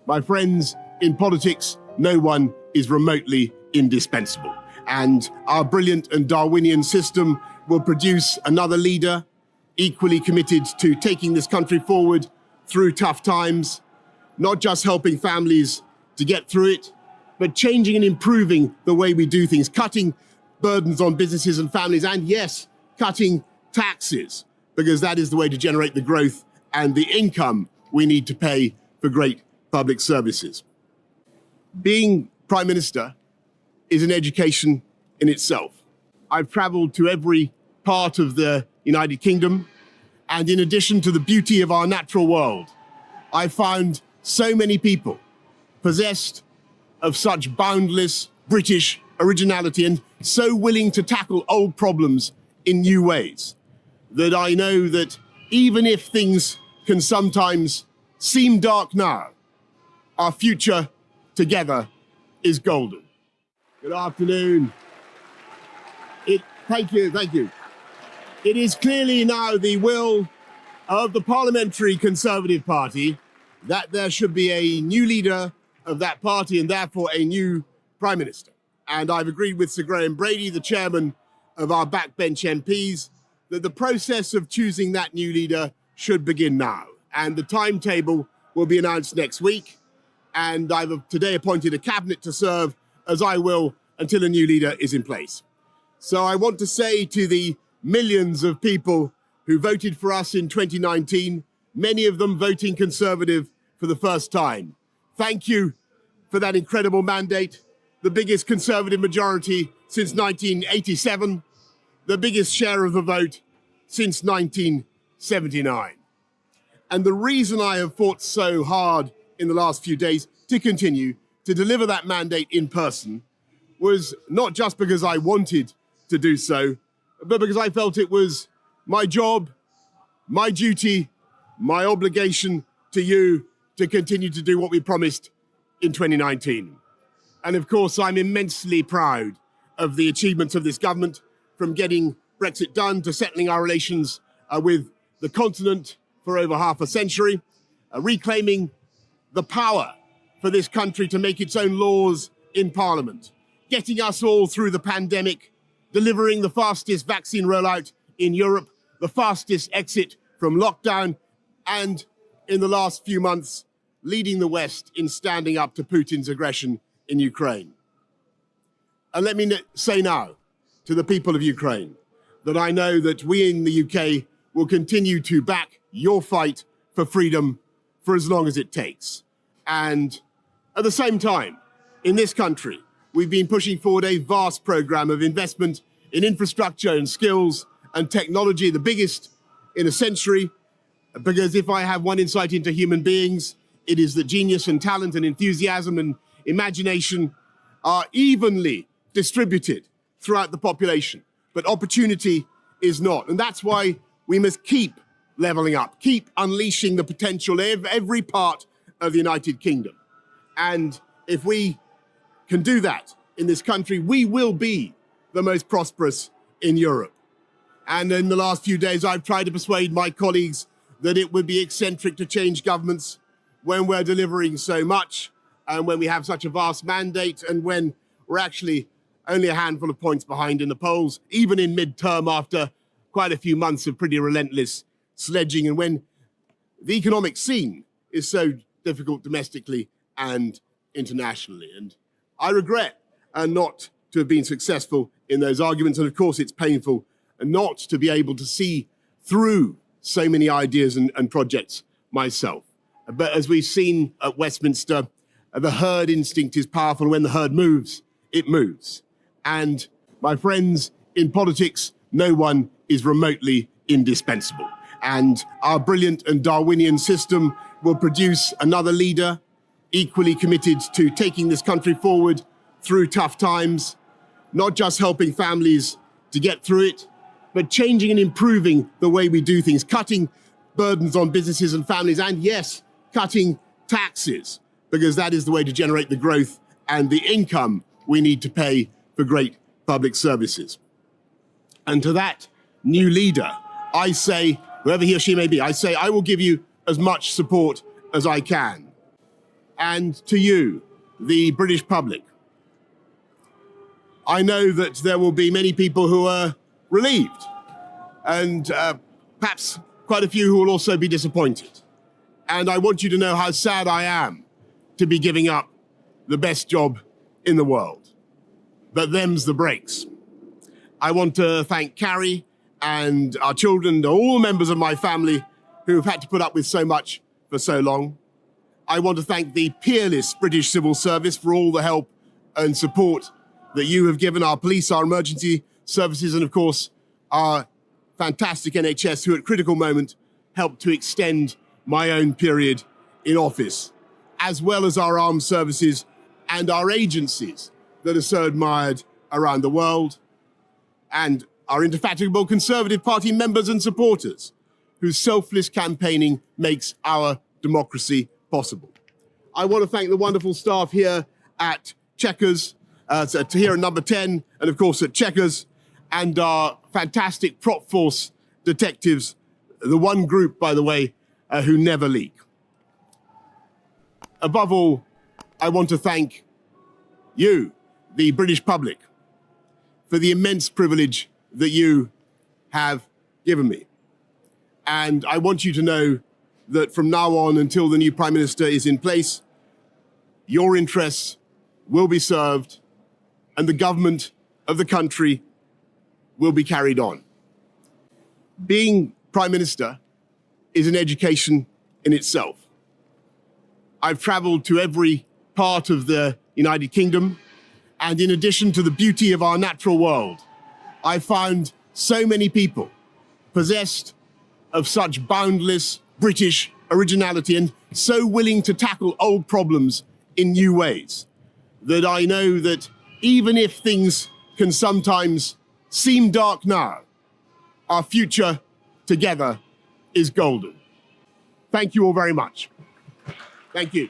My friends, in politics, no one is remotely indispensable. And our brilliant and Darwinian system will produce another leader equally committed to taking this country forward through tough times, not just helping families to get through it, but changing and improving the way we do things, cutting burdens on businesses and families, and yes, cutting taxes, because that is the way to generate the growth and the income we need to pay for great public services. Being Prime Minister is an education in itself. I've traveled to every part of the United Kingdom, and in addition to the beauty of our natural world, I found so many people possessed of such boundless British originality and so willing to tackle old problems in new ways that I know that even if things can sometimes seem dark now, our future together is golden. Good afternoon. Thank you. It is clearly now the will of the Parliamentary Conservative Party that there should be a new leader of that party and therefore a new Prime Minister. And I've agreed with Sir Graham Brady, the chairman of our backbench MPs, that the process of choosing that new leader should begin now. And the timetable will be announced next week. And I've today appointed a cabinet to serve, as I will, until a new leader is in place. So I want to say to the millions of people who voted for us in 2019, many of them voting Conservative for the first time, thank you for that incredible mandate, the biggest Conservative majority since 1987, the biggest share of the vote since 1979. And the reason I have fought so hard in the last few days to continue to deliver that mandate in person was not just because I wanted to do so, but because I felt it was my job, my duty, my obligation to you to continue to do what we promised in 2019. And of course, I'm immensely proud of the achievements of this government, from getting Brexit done to settling our relations with the continent for over half a century, reclaiming the power for this country to make its own laws in Parliament, getting us all through the pandemic, delivering the fastest vaccine rollout in Europe, the fastest exit from lockdown, and in the last few months, leading the West in standing up to Putin's aggression in Ukraine. And let me say now to the people of Ukraine that I know that we in the UK will continue to back your fight for freedom for as long as it takes. And at the same time, in this country, we've been pushing forward a vast program of investment in infrastructure and skills and technology, the biggest in a century, because if I have one insight into human beings, it is that genius and talent and enthusiasm and imagination are evenly distributed throughout the population, but opportunity is not. And that's why we must keep leveling up, keep unleashing the potential of every part of the United Kingdom. And if we can do that in this country, we will be the most prosperous in Europe. And in the last few days, I've tried to persuade my colleagues that it would be eccentric to change governments when we're delivering so much and when we have such a vast mandate and when we're actually only a handful of points behind in the polls, even in mid-term after quite a few months of pretty relentless sledging, and when the economic scene is so difficult domestically and internationally. And I regret not to have been successful in those arguments. And of course, it's painful not to be able to see through so many ideas and projects myself. But as we've seen at Westminster, the herd instinct is powerful. When the herd moves, it moves. And my friends, in politics, no one is remotely indispensable. And our brilliant and Darwinian system will produce another leader equally committed to taking this country forward through tough times, not just helping families to get through it, but changing and improving the way we do things, cutting burdens on businesses and families, and yes, cutting taxes, because that is the way to generate the growth and the income we need to pay for great public services. And to that new leader, I say, whoever he or she may be, I say I will give you as much support as I can. and to you, the British public. I know that there will be many people who are relieved, and perhaps quite a few who will also be disappointed. And I want you to know how sad I am to be giving up the best job in the world. But them's the breaks. I want to thank Carrie and our children and all members of my family who have had to put up with so much for so long. I want to thank the peerless British civil service for all the help and support that you have given our police, our emergency services, and of course, our fantastic NHS, who at critical moment helped to extend my own period in office, as well as our armed services and our agencies that are so admired around the world, and our indefatigable Conservative Party members and supporters, whose selfless campaigning makes our democracy possible. I want to thank the wonderful staff here at Chequers, here at Number 10, and of course at Chequers, and our fantastic prop force detectives, the one group, by the way, who never leak. Above all, I want to thank you, the British public, for the immense privilege that you have given me. And I want you to know that from now on until the new Prime Minister is in place, your interests will be served and the government of the country will be carried on. Being Prime Minister is an education in itself. I've traveled to every part of the United Kingdom, and in addition to the beauty of our natural world, I found so many people possessed of such boundless British originality and so willing to tackle old problems in new ways that I know that even if things can sometimes seem dark now, our future together is golden. Thank you all very much. Thank you.